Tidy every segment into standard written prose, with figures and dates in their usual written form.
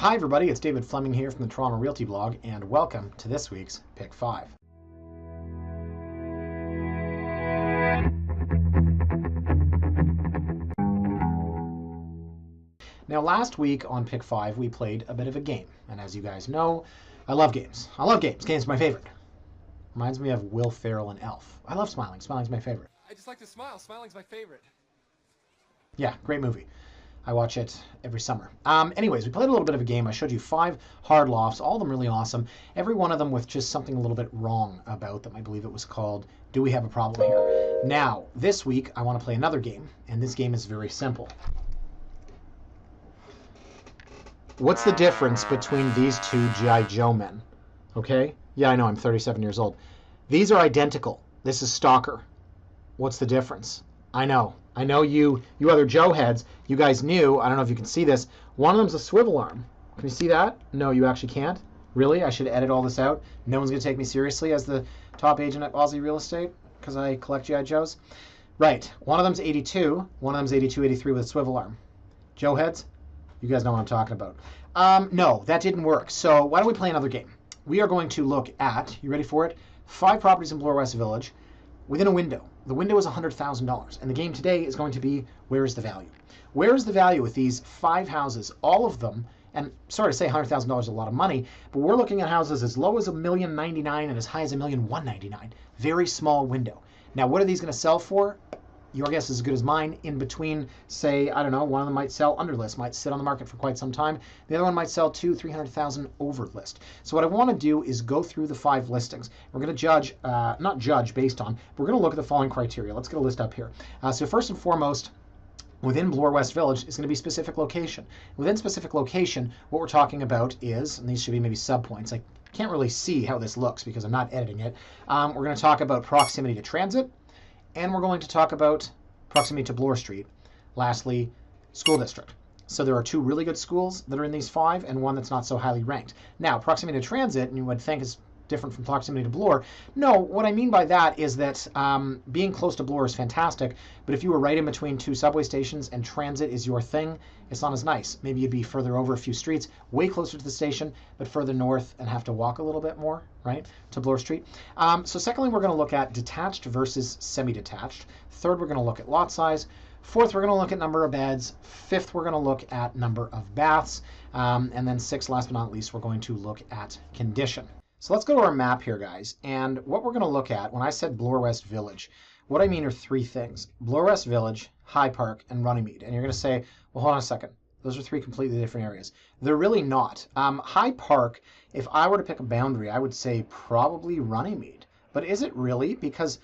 Hi everybody, it's David Fleming here from the Toronto Realty blog, and welcome to this week's Pick 5. Now last week on Pick 5 we played a bit of a game, and as you guys know, I love games. Games are my favorite. Reminds me of Will Ferrell and Elf. I love smiling. Smiling's my favorite. I just like to smile. Smiling's my favorite. Yeah, great movie. I watch it every summer. Anyways, we played a little bit of a game. I showed you 5 hard lofts, all of them really awesome. Every one of them with just something a little bit wrong about them. I believe it was called Do We Have a Problem Here? Now, this week, I want to play another game, and this game is very simple. What's the difference between these two G.I. Joe men? Okay? Yeah, I know, I'm 37 years old. These are identical. This is Stalker. What's the difference? I know you other Joe heads, you guys knew, I don't know if you can see this, one of them's a swivel arm. Can you see that? No, you actually can't. Really? I should edit all this out? No one's going to take me seriously as the top agent at Aussie Real Estate because I collect G.I. Joes? Right. One of them's 82, one of them's 82, 83 with a swivel arm. Joe heads? You guys know what I'm talking about. No, that didn't work. So why don't we play another game? We are going to look at, you ready for it? 5 properties in Bloor West Village within a window. The window is $100,000, and the game today is going to be where is the value? Where is the value with these 5 houses, all of them, and sorry to say $100,000 is a lot of money, but we're looking at houses as low as $1,099,000 and as high as $1,199,000. Very small window. Now, what are these going to sell for? Your guess is as good as mine. In between, say, I don't know, one of them might sell under list, might sit on the market for quite some time. The other one might sell $200,000-300,000 over list. So what I want to do is go through the 5 listings. We're going to judge, not judge based on, we're going to look at the following criteria. Let's get a list up here. So first and foremost, within Bloor West Village is going to be specific location. Within specific location, what we're talking about is, and these should be maybe sub-points, I can't really see how this looks because I'm not editing it. We're going to talk about proximity to transit, and we're going to talk about proximity to Bloor Street. Lastly, school district. So there are 2 really good schools that are in these 5 and one that's not so highly ranked. Now, proximity to transit, and you would think is different from proximity to Bloor. No, what I mean by that is that being close to Bloor is fantastic, but if you were right in between 2 subway stations and transit is your thing, it's not as nice. Maybe you'd be further over a few streets, way closer to the station, but further north and have to walk a little bit more, right, to Bloor Street. So secondly, we're going to look at detached versus semi-detached. Third, we're going to look at lot size. Fourth, we're going to look at number of beds. Fifth, we're going to look at number of baths. And then sixth, last but not least, we're going to look at condition. So let's go to our map here, guys. And what we're going to look at, when I said Bloor West Village, what I mean are 3 things. Bloor West Village, High Park, and Runnymede. And you're going to say, well, hold on a second. Those are 3 completely different areas. They're really not. High Park, if I were to pick a boundary, I would say probably Runnymede. But is it really? Because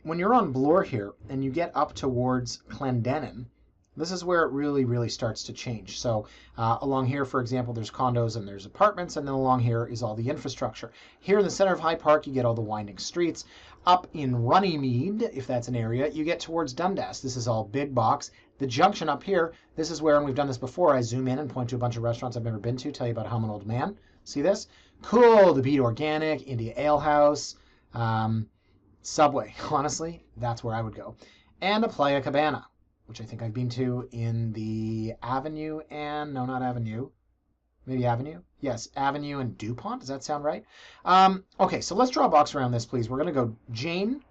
when you're on Bloor here and you get up towards Clendenin, this is where it really, really starts to change. So along here, for example, there's condos and there's apartments, and then along here is all the infrastructure. Here in the center of High Park, you get all the winding streets. Up in Runnymede, if that's an area, you get towards Dundas. This is all big box. The junction up here, this is where, and we've done this before, I zoom in and point to a bunch of restaurants I've never been to, tell you about how I'm an old man. See this? Cool, the Beat Organic, India Ale House, Subway. Honestly, that's where I would go. And a Playa Cabana, which I think I've been to in the Avenue and, no, not Avenue, maybe Avenue? Yes, Avenue and DuPont. Does that sound right? Okay, so let's draw a box around this, please. We're going to go Jane,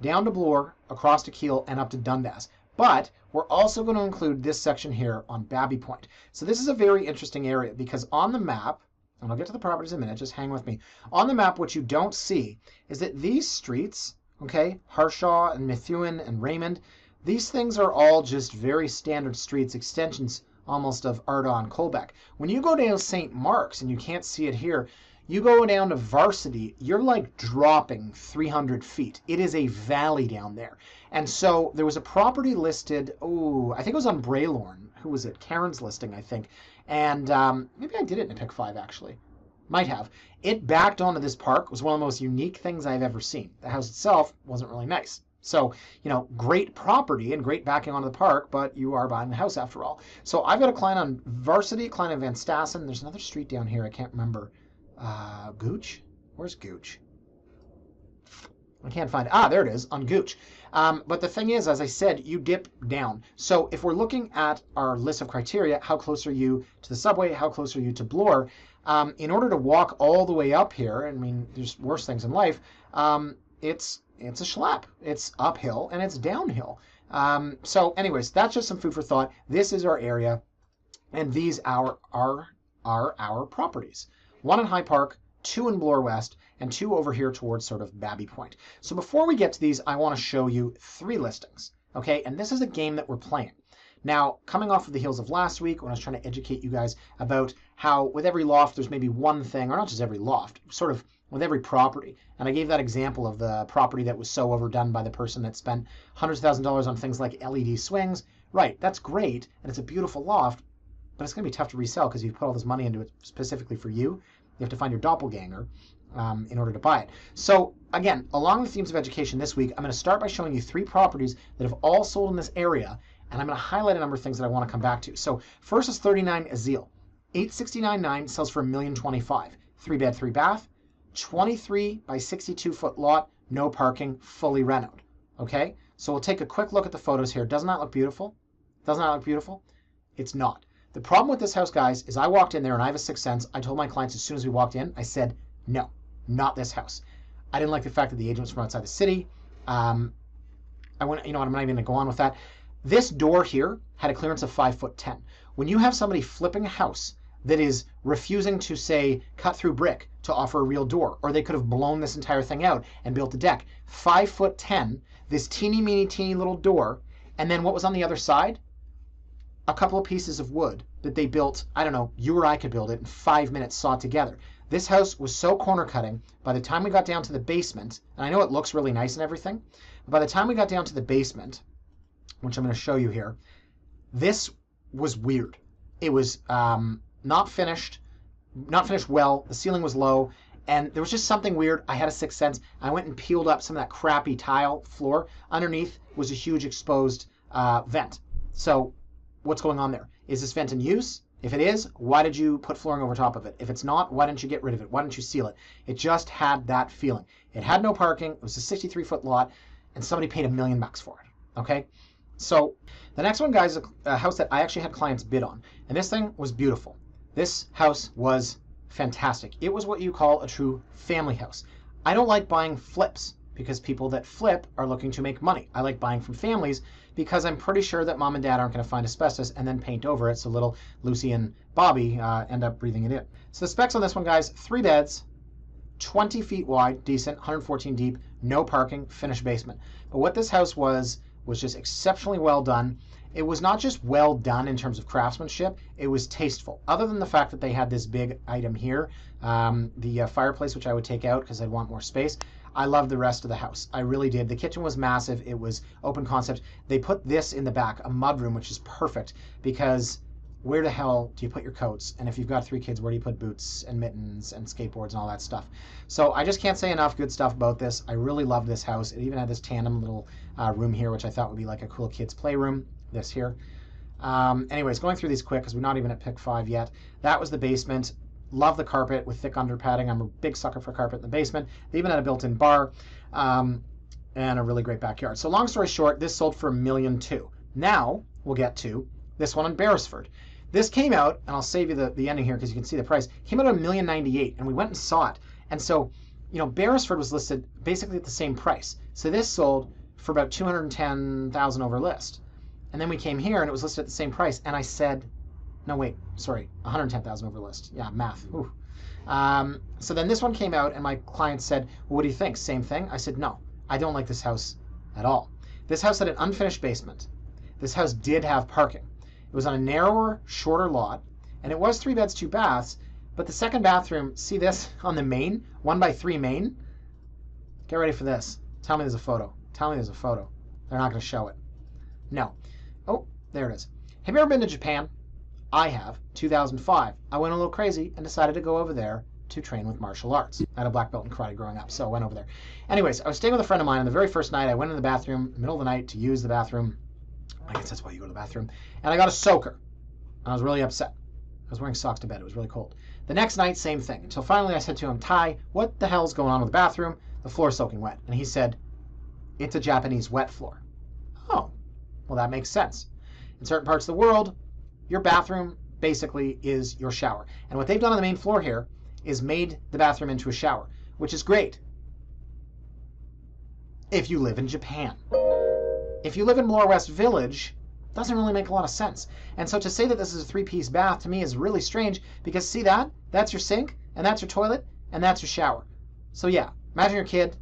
down to Bloor, across to Keele, and up to Dundas. But we're also going to include this section here on Babby Point. So this is a very interesting area because on the map, and I'll get to the properties in a minute, just hang with me. On the map, what you don't see is that these streets, okay, Harshaw and Methuen and Raymond, these things are all just very standard streets, extensions almost of Arda and Colbeck. When you go down St. Mark's, and you can't see it here, you go down to Varsity, you're like dropping 300 feet. It is a valley down there. And so there was a property listed, I think it was on Braylorn. Who was it? Karen's listing, I think. And maybe I did it in a Pick 5, actually. Might have. It backed onto this park. It was one of the most unique things I've ever seen. The house itself wasn't really nice. So, you know, great property and great backing onto the park, but you are buying the house after all. So I've got a client on Varsity, a client on Van Stassen. There's another street down here. I can't remember. Gooch? Where's Gooch? I can't find it. There it is, on Gooch. But the thing is, as I said, you dip down. So if we're looking at our list of criteria, how close are you to the subway? How close are you to Bloor? In order to walk all the way up here, I mean, there's worse things in life, it's a schlep. It's uphill and it's downhill. So anyways, that's just some food for thought. This is our area, and these are our properties. One in High Park, 2 in Bloor West, and 2 over here towards sort of Babby Point. So before we get to these, I want to show you 3 listings, okay? And this is a game that we're playing. Now, coming off of the heels of last week, when I was trying to educate you guys about how with every loft, there's maybe one thing, or not just every loft, sort of with every property. And I gave that example of the property that was so overdone by the person that spent hundreds of thousands of dollars on things like LED swings. Right, that's great, and it's a beautiful loft, but it's going to be tough to resell because you've put all this money into it specifically for you. You have to find your doppelganger in order to buy it. So again, along the themes of education this week, I'm going to start by showing you 3 properties that have all sold in this area, and I'm going to highlight a number of things that I want to come back to. So first is 39 Azile. 869.9 sells for $1,025,000. 3-bed, 3-bath, 23 by 62 foot lot, no parking, fully renoed. Okay, so we'll take a quick look at the photos here. Doesn't that look beautiful? Doesn't that look beautiful? It's not. The problem with this house, guys, is I walked in there and I have a sixth sense. I told my clients as soon as we walked in, I said, no, not this house. I didn't like the fact that the agent was from outside the city. I'm not even going to go on with that. This door here had a clearance of 5'10". When you have somebody flipping a house that is refusing to, say, cut through brick to offer a real door, or they could have blown this entire thing out and built a deck. 5'10", this teeny little door, and then what was on the other side? A couple of pieces of wood that they built. I don't know, you or I could build it in 5 minutes, sawed together. This house was so corner cutting. By the time we got down to the basement, and I know it looks really nice and everything, but by the time we got down to the basement, which I'm going to show you here, this was weird. It was not finished well. The ceiling was low, and there was just something weird. I had a sixth sense. I went and peeled up some of that crappy tile floor. Underneath was a huge exposed vent. So what's going on there? Is this vent in use? If it is, why did you put flooring over top of it? If it's not, why didn't you get rid of it? Why didn't you seal it? It just had that feeling. It had no parking. It was a 63-foot lot, and somebody paid $1 million for it. Okay? So the next one, guys, is a house that I actually had clients bid on, and this thing was beautiful. This house was fantastic. It was what you call a true family house. I don't like buying flips because people that flip are looking to make money. I like buying from families because I'm pretty sure that mom and dad aren't going to find asbestos and then paint over it so little Lucy and Bobby end up breathing it in. So the specs on this one, guys, 3 beds, 20 feet wide, decent, 114 deep, no parking, finished basement. But what this house was just exceptionally well done. It was not just well done in terms of craftsmanship, it was tasteful. Other than the fact that they had this big item here, the fireplace, which I would take out because I'd want more space, I loved the rest of the house. I really did. The kitchen was massive. It was open concept. They put this in the back, a mudroom, which is perfect because where the hell do you put your coats? And if you've got 3 kids, where do you put boots and mittens and skateboards and all that stuff? So I just can't say enough good stuff about this. I really loved this house. It even had this tandem little room here, which I thought would be like a cool kid's playroom. This here. Anyways, going through these quick because we're not even at pick 5 yet. That was the basement. Love the carpet with thick under padding. I'm a big sucker for carpet in the basement. They even had a built-in bar and a really great backyard. So long story short, this sold for $1.2 million. Now we'll get to this one in Beresford. This came out, and I'll save you the ending here because you can see the price. Came out at $1.098 million, and we went and saw it. And so, you know, Beresford was listed basically at the same price. So this sold for about $210,000 over list. And then we came here, and it was listed at the same price. And I said, no, wait, sorry, $110,000 over list. Yeah, math. Ooh. So then this one came out, and my client said, well, what do you think? Same thing? I said, no, I don't like this house at all. This house had an unfinished basement. This house did have parking. It was on a narrower, shorter lot, and it was 3 beds, 2 baths, but the second bathroom, see this on the main, 1x3 main? Get ready for this. Tell me there's a photo. Tell me there's a photo. They're not going to show it. No. Oh, there it is. Have you ever been to Japan? I have. 2005. I went a little crazy and decided to go over there to train with martial arts. I had a black belt in karate growing up, so I went over there. Anyways, I was staying with a friend of mine, and the very first night I went in the bathroom, middle of the night, to use the bathroom. I guess that's why you go to the bathroom. And I got a soaker. I was really upset. I was wearing socks to bed. It was really cold. The next night, same thing. Until finally I said to him, Ty, what the hell's going on with the bathroom? The floor's soaking wet. And he said, it's a Japanese wet floor. Oh, well, that makes sense. In certain parts of the world, your bathroom basically is your shower. And what they've done on the main floor here is made the bathroom into a shower, which is great if you live in Japan. If you live in Bloor West Village, it doesn't really make a lot of sense. And so to say that this is a three-piece bath to me is really strange, because see that? That's your sink, and that's your toilet, and that's your shower. So yeah, imagine your kid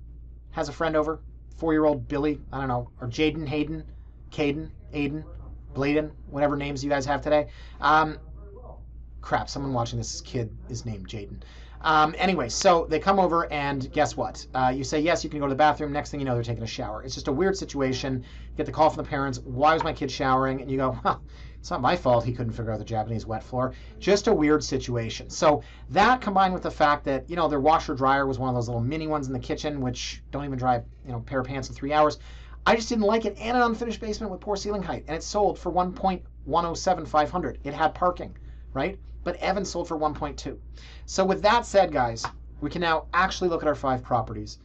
has a friend over, 4-year-old Billy, I don't know, or Jaden, Hayden, Caden, Aiden, Bladen, whatever names you guys have today. Crap, someone watching this kid is named Jaden. Anyway, so they come over, and guess what? You say, yes, you can go to the bathroom. Next thing you know, they're taking a shower. It's just a weird situation. You get the call from the parents, why was my kid showering? And you go, huh, it's not my fault he couldn't figure out the Japanese wet floor. Just a weird situation. So that, combined with the fact that, their washer dryer was one of those little mini ones in the kitchen, which don't even dry, a pair of pants in 3 hours. I just didn't like it, and an unfinished basement with poor ceiling height. And it sold for $1.107,500. It had parking, right? But Evan sold for 1.2. So with that said, guys, we can now actually look at our 5 properties.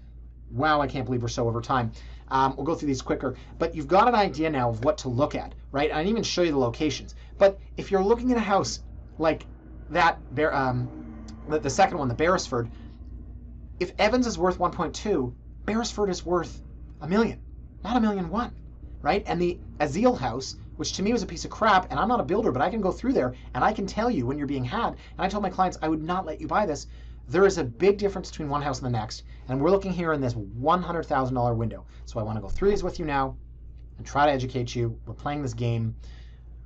Wow, I can't believe we're so over time. We'll go through these quicker. But you've got an idea now of what to look at, right? I didn't even show you the locations. But if you're looking at a house like that, the second one, the Beresford, if Evans is worth 1.2, Beresford is worth $1 million, not $1.1 million, right? And the Azil house, which to me was a piece of crap, and I'm not a builder, but I can go through there and I can tell you when you're being had. And I told my clients I would not let you buy this. There is a big difference between one house and the next, and we're looking here in this $100,000 window. So I want to go through these with you now and try to educate you. We're playing this game.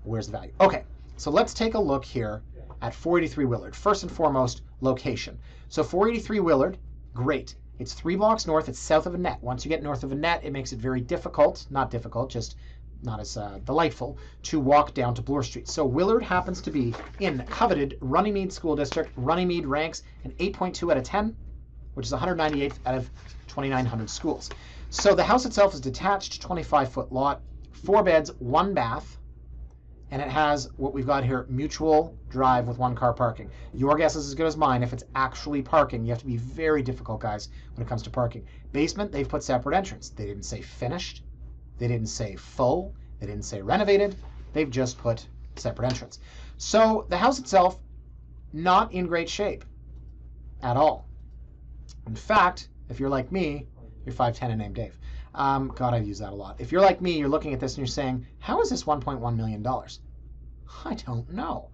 Where's the value? Okay, so let's take a look here at 483 Willard. First and foremost, location. So 483 Willard, great. It's 3 blocks north. It's south of Annette. Once you get north of Annette, it makes it very difficult. Not difficult, just not as delightful to walk down to Bloor Street. So Willard happens to be in coveted Runnymede School District. Runnymede ranks an 8.2 out of 10, which is 198th out of 2,900 schools. So the house itself is detached, 25-foot lot, 4 beds, 1 bath, and it has what we've got here, mutual drive with 1 car parking. Your guess is as good as mine if it's actually parking. You have to be very difficult, guys, when it comes to parking. Basement, they've put separate entrance. They didn't say finished. They didn't say full. They didn't say renovated. They've just put separate entrance. So the house itself, not in great shape at all. In fact, if you're like me, you're 5'10" and named Dave. God, I've used that a lot. If you're like me, you're looking at this and you're saying, how is this $1.1 million? I don't know.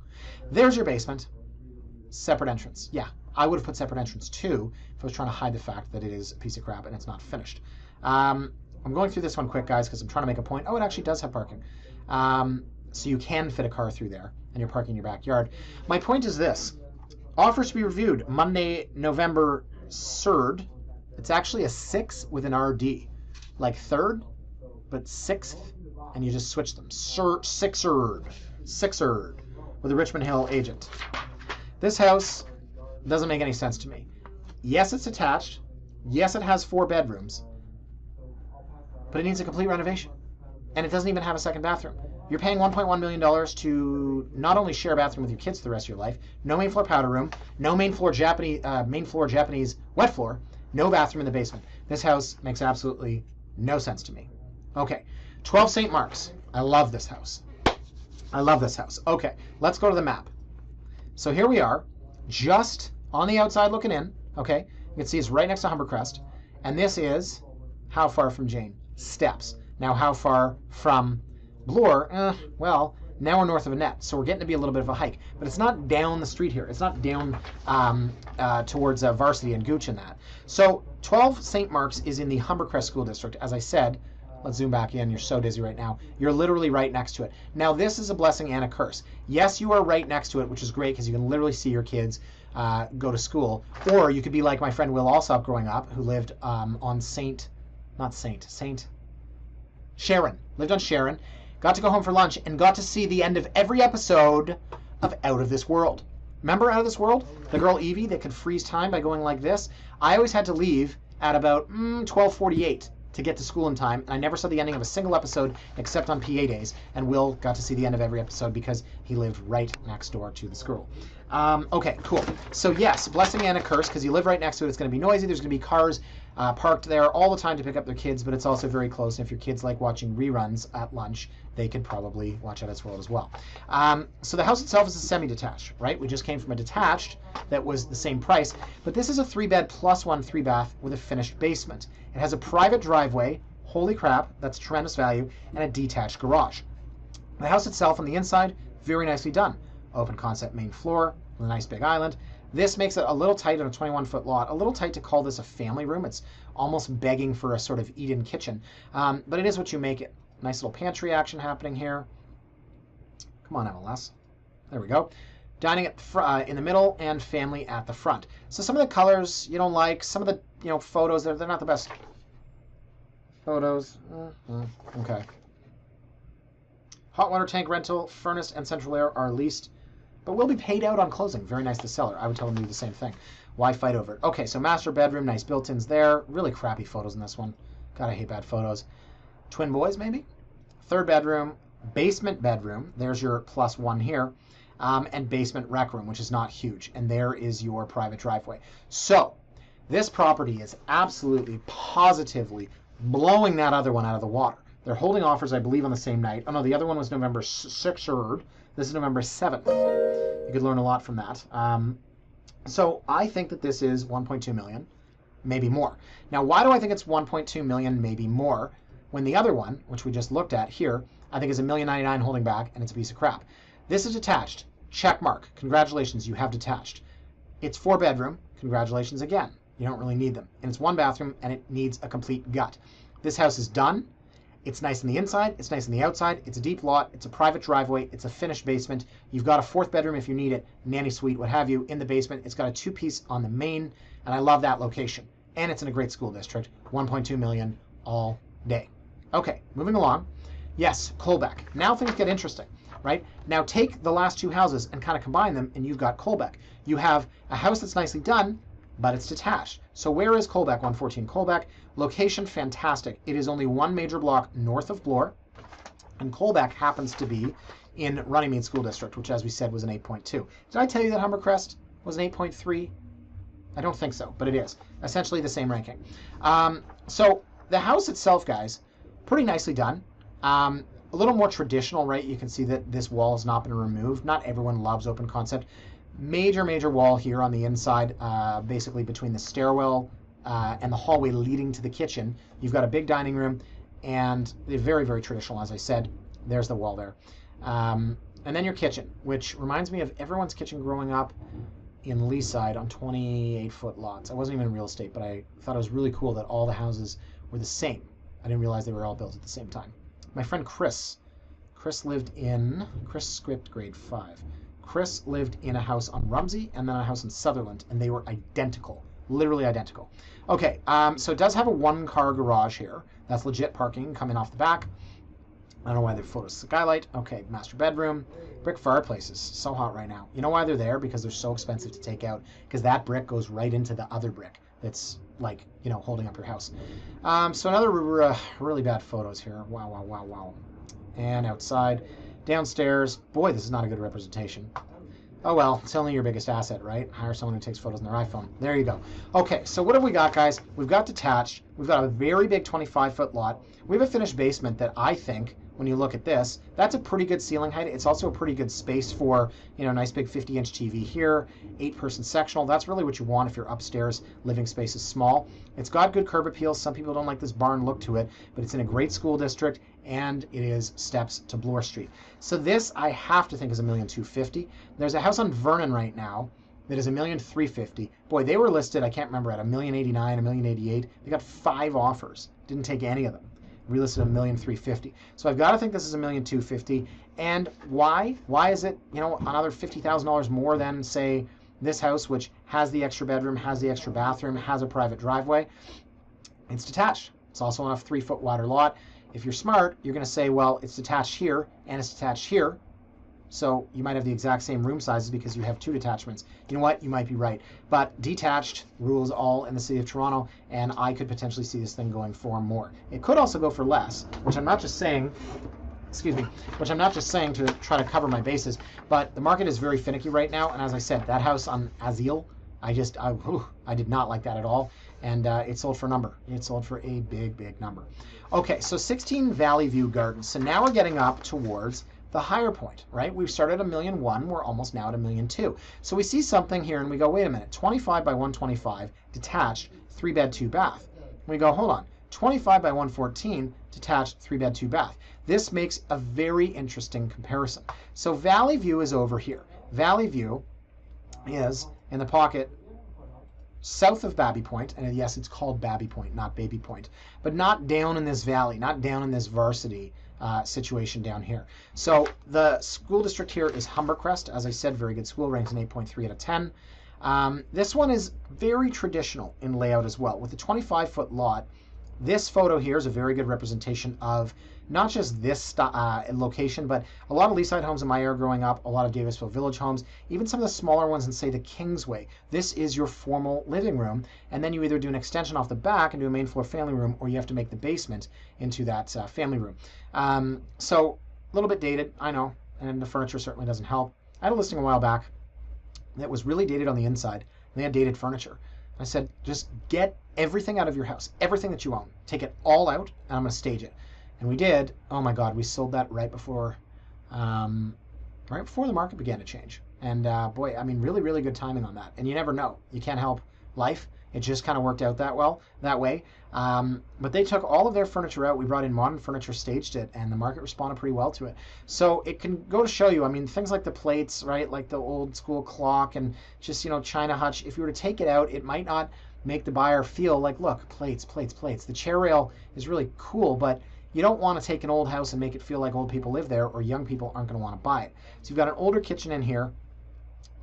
There's your basement. Separate entrance. Yeah, I would have put separate entrance too if I was trying to hide the fact that it is a piece of crap and it's not finished. I'm going through this one quick, guys, because I'm trying to make a point. Oh, it actually does have parking. So you can fit a car through there, and you're parking in your backyard. My point is this. Offers to be reviewed Monday, November 3rd. It's actually a 6 with an RD. Like 3rd, but 6th, and you just switch them. 6erd with a Richmond Hill agent. This house doesn't make any sense to me. Yes, it's attached. Yes, it has 4 bedrooms. But it needs a complete renovation. And it doesn't even have a second bathroom. You're paying $1.1 million to not only share a bathroom with your kids for the rest of your life, no main floor powder room, no main floor Japanese wet floor, no bathroom in the basement. This house makes absolutely no sense to me. Okay, 12 St. Mark's. I love this house. I love this house. Okay, let's go to the map. So here we are, just on the outside looking in. Okay, you can see it's right next to Humbercrest. And this is how far from Jane? Steps. Now, how far from Bloor? Well, now we're north of Annette, so we're getting to be a little bit of a hike. But it's not down the street here. It's not down towards Varsity and Gooch and that. So 12 St. Mark's is in the Humbercrest School District. As I said, let's zoom back in. You're so dizzy right now. You're literally right next to it. Now, this is a blessing and a curse. Yes, you are right next to it, which is great because you can literally see your kids go to school. Or you could be like my friend Will Alsop growing up, who lived on Sharon. Lived on Sharon. Got to go home for lunch and got to see the end of every episode of Out of This World. Remember Out of This World? The girl Evie that could freeze time by going like this? I always had to leave at about 12:48 to get to school in time, and I never saw the ending of a single episode except on PA days, and Will got to see the end of every episode because he lived right next door to the school. Okay, cool. So yes, blessing and a curse, because you live right next to it. It's going to be noisy. There's going to be cars parked there all the time to pick up their kids, but it's also very close. And if your kids like watching reruns at lunch, they could probably watch Out of This World as well. So the house itself is a semi-detached, right? We just came from a detached that was the same price, but this is a 3-bed plus 1 3-bath with a finished basement. It has a private driveway. Holy crap, that's tremendous value, and a detached garage. The house itself on the inside, very nicely done. Open concept main floor with a nice big island. This makes it a little tight on a 21-foot lot. A little tight to call this a family room. It's almost begging for a sort of eat-in kitchen. But it is what you make it. Nice little pantry action happening here. Come on, MLS. There we go. Dining at in the middle and family at the front. So some of the colors you don't like. Some of the photos, they're not the best photos. Okay. Hot water tank rental, furnace, and central air are leased, but will be paid out on closing. Very nice to seller. I would tell them to do the same thing. Why fight over it? Okay, so master bedroom, nice built-ins there. Really crappy photos in this one. God, I hate bad photos. Twin boys, maybe? Third bedroom, basement bedroom. There's your +1 here. And basement rec room, which is not huge. And there is your private driveway. So, this property is absolutely, positively blowing that other one out of the water. They're holding offers, I believe, on the same night. Oh, no, the other one was November 6th. This is November 7th. You could learn a lot from that. So I think that this is 1.2 million, maybe more. Now, why do I think it's 1.2 million, maybe more, when the other one, which we just looked at here, I think is $1,099,000 holding back, and it's a piece of crap. This is detached. Check mark. Congratulations, you have detached. It's 4-bedroom. Congratulations again. You don't really need them. And it's 1 bathroom, and it needs a complete gut. This house is done. It's nice on the inside. It's nice on the outside. It's a deep lot. It's a private driveway. It's a finished basement. You've got a 4th bedroom if you need it, nanny suite, what have you, in the basement. It's got a 2-piece on the main, and I love that location. And it's in a great school district. 1.2 million all day. Okay, moving along. Yes, Colbeck. Now things get interesting, right? Now take the last 2 houses and kind of combine them, and you've got Colbeck. You have a house that's nicely done, but it's detached. So where is Colbeck? 114 Colbeck. Location, fantastic. It is only 1 major block north of Bloor, and Colbeck happens to be in Runnymede School District, which, as we said, was an 8.2. Did I tell you that Humbercrest was an 8.3? I don't think so, but it is. Essentially the same ranking. So the house itself, guys, pretty nicely done. A little more traditional, right? You can see that this wall has not been removed. Not everyone loves open concept. Major wall here on the inside, basically between the stairwell and the hallway leading to the kitchen. You've got a big dining room, and they're very traditional, as I said. There's the wall there. And then your kitchen, which reminds me of everyone's kitchen growing up in Leaside on 28-foot lots. I wasn't even in real estate, but I thought it was really cool that all the houses were the same. I didn't realize they were all built at the same time. My friend Chris lived in, Chris Script grade 5. Chris lived in a house on Rumsey and then a house in Sutherland, and they were identical, literally identical. Okay, so it does have a 1-car garage here. That's legit parking coming off the back. I don't know why they're photos skylight. Okay, master bedroom. Brick fireplaces, so hot right now. You know why they're there? Because they're so expensive to take out, because that brick goes right into the other brick that's, like, you know, holding up your house. So another really bad photos here. Wow. And outside. Downstairs. Boy, this is not a good representation. Oh well, it's only your biggest asset, right? Hire someone who takes photos on their iPhone. There you go. Okay, so what have we got, guys? We've got detached. We've got a very big 25-foot lot. We have a finished basement that I think, when you look at this, that's a pretty good ceiling height. It's also a pretty good space for, you know, nice big 50-inch TV here, 8-person sectional. That's really what you want if your upstairs living space is small. It's got good curb appeal. Some people don't like this barn look to it, but it's in a great school district, and it is steps to Bloor Street. So this, I have to think, is $1,250,000. There's a house on Vernon right now that is $1,350,000. Boy, they were listed, I can't remember, at $1,089,000, $1,088,000. They got 5 offers. Didn't take any of them. Relisted $1,350,000. So I've got to think this is $1,250,000. And why? Why is it, you know, another $50,000 more than, say, this house, which has the extra bedroom, has the extra bathroom, has a private driveway? It's detached. It's also on a 3-foot wider lot. If you're smart, you're going to say, well, it's detached here and it's detached here. So you might have the exact same room sizes because you have 2 detachments. You know what? You might be right. But detached rules all in the city of Toronto, and I could potentially see this thing going for more. It could also go for less, which I'm not just saying excuse me, which I'm not just saying to try to cover my bases, but the market is very finicky right now. And as I said, that house on Azil, I did not like that at all. And it sold for a number. It sold for a big, big number. Okay, so 16 Valleyview Gardens. So now we're getting up towards the higher point, right? We've started at $1,000,001. We're almost now at $1,000,002. So we see something here and we go, wait a minute, 25 by 125, detached, 3-bed, 2-bath. We go, hold on, 25 by 114, detached, 3-bed, 2-bath. This makes a very interesting comparison. So Valleyview is over here. Valleyview is in the pocket south of Babby Point, and yes, it's called Babby Point, not Baby Point, but not down in this valley, not down in this varsity situation down here. So the school district here is Humbercrest. As I said, very good school, ranks an 8.3 out of 10. This one is very traditional in layout as well. With the 25-foot lot, this photo here is a very good representation of not just this location, but a lot of Leaside homes in my area growing up, a lot of Davisville Village homes, even some of the smaller ones in, say, the Kingsway. This is your formal living room, and then you either do an extension off the back and do a main floor family room, or you have to make the basement into that family room. So a little bit dated, I know, and the furniture certainly doesn't help. I had a listing a while back that was really dated on the inside, and they had dated furniture. I said, just get everything out of your house, everything that you own. Take it all out, and I'm going to stage it. And we did. Oh my God, we sold that right before the market began to change. And boy, I mean, really, really good timing on that. And you never know. You can't help life. It just kind of worked out that way. But they took all of their furniture out. We brought in modern furniture, staged it, and the market responded pretty well to it. So it can go to show you, I mean, things like the plates, right, like the old school clock and just, China hutch, if you were to take it out, it might not make the buyer feel like, look, plates. The chair rail is really cool, but you don't want to take an old house and make it feel like old people live there, or young people aren't going to want to buy it. So you've got an older kitchen in here,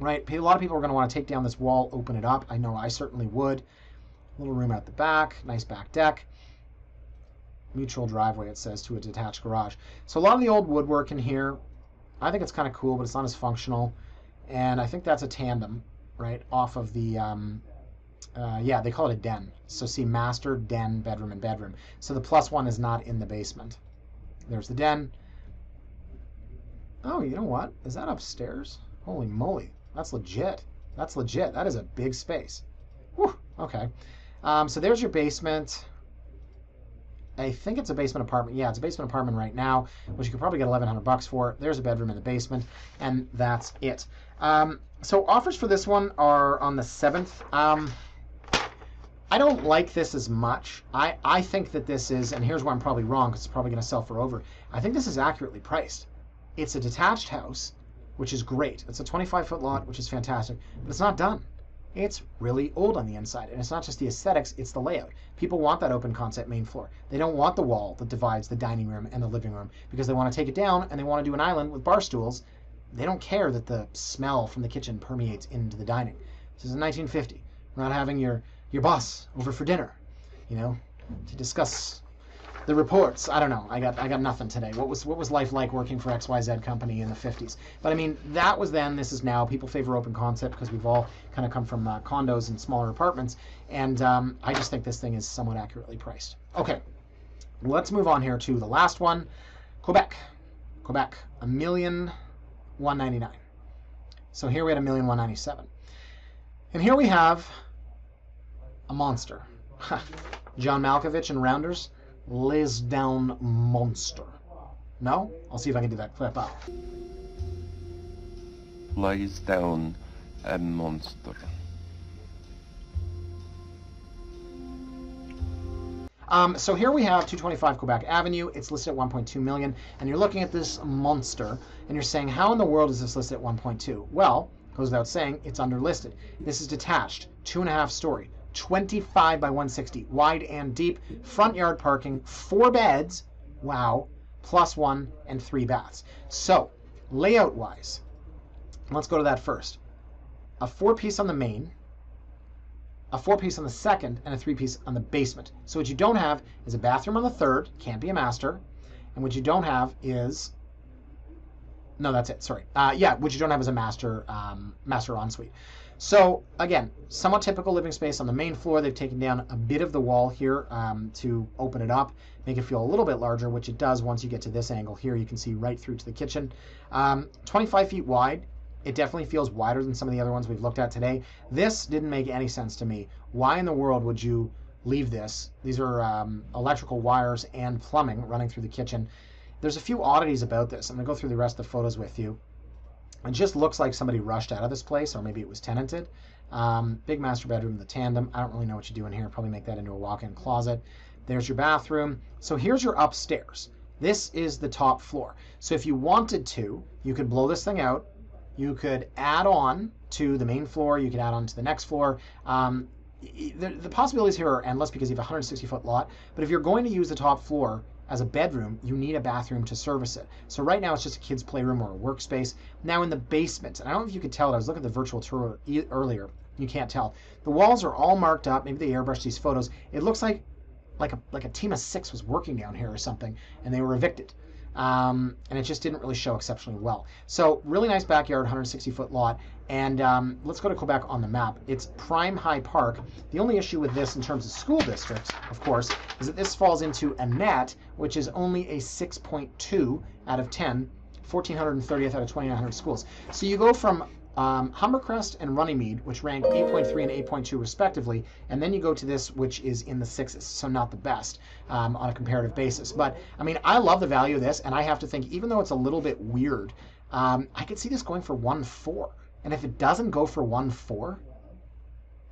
right? A lot of people are going to want to take down this wall, open it up. I know I certainly would. Little room at the back, nice back deck. Mutual driveway, it says, to a detached garage. So a lot of the old woodwork in here, I think it's kind of cool, but it's not as functional. And I think that's a tandem, right, off of the... yeah, they call it a den. So see, master, den, bedroom, and bedroom. So the +1 is not in the basement. There's the den. Oh, you know what? Is that upstairs? Holy moly. That's legit. That's legit. That is a big space. Whew. Okay. So there's your basement. I think it's a basement apartment. Yeah, it's a basement apartment right now, which you could probably get $1,100 for. There's a bedroom in the basement, and that's it. So offers for this one are on the 7th. I don't like this as much. I think that this is, and here's where I'm probably wrong, because it's probably going to sell for over. I think this is accurately priced. It's a detached house, which is great. It's a 25-foot lot, which is fantastic, but it's not done. It's really old on the inside, and it's not just the aesthetics, it's the layout. People want that open concept main floor. They don't want the wall that divides the dining room and the living room, because they want to take it down and they want to do an island with bar stools. They don't care that the smell from the kitchen permeates into the dining. This is in 1950. We're not having your boss over for dinner, to discuss the reports. I don't know. I got nothing today. What was life like working for XYZ company in the 50s? But I mean, that was then, this is now. People favor open concept because we've all kind of come from condos and smaller apartments. And I just think this thing is somewhat accurately priced. Okay, let's move on here to the last one. Quebec, $1,199,000. So here we had $1,197,000. And here we have a monster. John Malkovich and Rounders, lays down monster. No? I'll see if I can do that clip out. Lays down a monster. So here we have 225 Quebec Avenue. It's listed at 1.2 million, and you're looking at this monster, and you're saying, how in the world is this listed at 1.2? Well, goes without saying, it's underlisted. This is detached, 2.5 story. 25 by 160, wide and deep, front yard parking, 4 beds, wow, +1 and 3 baths. So, layout-wise, let's go to that first. A 4-piece on the main, a 4-piece on the second, and a 3-piece on the basement. So what you don't have is a bathroom on the third, can't be a master, and what you don't have is, no, that's it, sorry. Yeah, what you don't have is a master ensuite. So again, somewhat typical living space on the main floor. They've taken down a bit of the wall here to open it up, make it feel a little bit larger, which it does once you get to this angle here. You can see right through to the kitchen. 25 feet wide. It definitely feels wider than some of the other ones we've looked at today. This didn't make any sense to me. Why in the world would you leave this? These are electrical wires and plumbing running through the kitchen. There's a few oddities about this. I'm going to go through the rest of the photos with you. It just looks like somebody rushed out of this place, or maybe it was tenanted. Big master bedroom, the tandem. I don't really know what you do in here. Probably make that into a walk-in closet. There's your bathroom. So here's your upstairs. This is the top floor. So if you wanted to, you could blow this thing out. You could add on to the main floor. You could add on to the next floor. The possibilities here are endless because you have a 160-foot lot. But if you're going to use the top floor as a bedroom, you need a bathroom to service it. So right now it's just a kid's playroom or a workspace. Now in the basement, and I don't know if you could tell it, I was looking at the virtual tour earlier. You can't tell. The walls are all marked up. Maybe they airbrushed these photos. It looks like a team of 6 was working down here or something, and they were evicted. And it just didn't really show exceptionally well. So really nice backyard, 160-foot lot. And let's go to Quebec on the map. It's prime High Park. The only issue with this in terms of school districts, of course, is that this falls into a net, which is only a 6.2 out of 10, 1,430th out of 2,900 schools. So you go from Humbercrest and Runnymede, which rank 8.3 and 8.2 respectively, and then you go to this, which is in the 6s, so not the best on a comparative basis. But I mean, I love the value of this, and I have to think, even though it's a little bit weird, I could see this going for 1.4. And if it doesn't go for 1.4,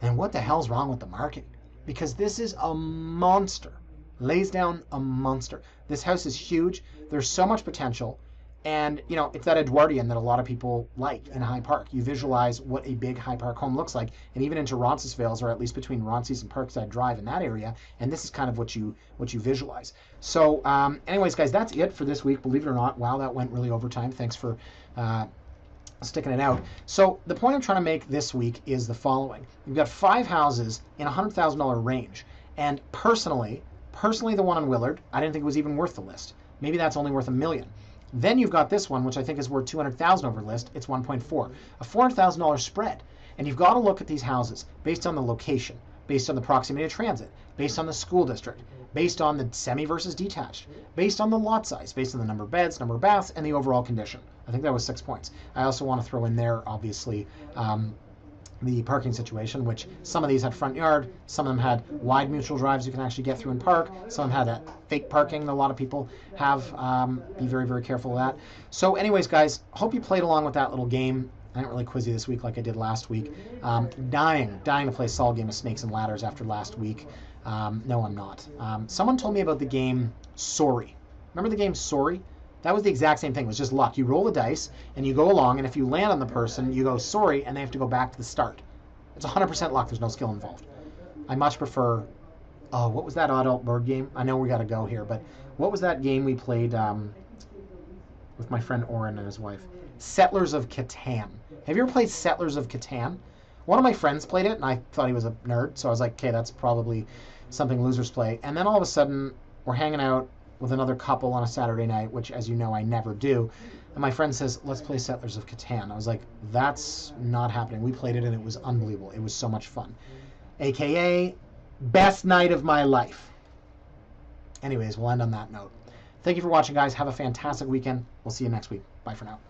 then what the hell's wrong with the market? Because this is a monster, lays down a monster. This house is huge. There's so much potential. And, you know, it's that Edwardian that a lot of people like in High Park. You visualize what a big High Park home looks like, and even into Roncesvalles, or at least between Ronces and Parkside Drive in that area, and this is kind of what you visualize. So, anyways, guys, that's it for this week. Believe it or not, wow, that went really overtime. Thanks for sticking it out. So the point I'm trying to make this week is the following. You've got 5 houses in a $100,000 range, and personally, the one on Willard, I didn't think it was even worth the list. Maybe that's only worth $1 million. Then you've got this one, which I think is worth $200,000 over list. It's 1.4, a $400,000 spread. And you've got to look at these houses based on the location, based on the proximity to transit, based on the school district, based on the semi versus detached, based on the lot size, based on the number of beds, number of baths, and the overall condition. I think that was 6 points. I also want to throw in there, obviously, the parking situation, which some of these had front yard, some of them had wide mutual drives you can actually get through and park, some of them had a fake parking that a lot of people have. Be very, very careful of that. So anyways, guys, hope you played along with that little game. I didn't really quiz you this week like I did last week. Dying to play a solid game of Snakes and Ladders after last week. No, I'm not. Someone told me about the game Sorry. Remember the game Sorry? That was the exact same thing. It was just luck. You roll the dice, and you go along, and if you land on the person, you go sorry, and they have to go back to the start. It's 100% luck. There's no skill involved. I much prefer... Oh, what was that adult board game? I know we got to go here, but what was that game we played with my friend Oren and his wife? Settlers of Catan. Have you ever played Settlers of Catan? One of my friends played it, and I thought he was a nerd, so I was like, okay, that's probably something losers play. And then all of a sudden, we're hanging out with another couple on a Saturday night, which, as you know, I never do. And my friend says, let's play Settlers of Catan. I was like, that's not happening. We played it, and it was unbelievable. It was so much fun. AKA, best night of my life. Anyways, we'll end on that note. Thank you for watching, guys. Have a fantastic weekend. We'll see you next week. Bye for now.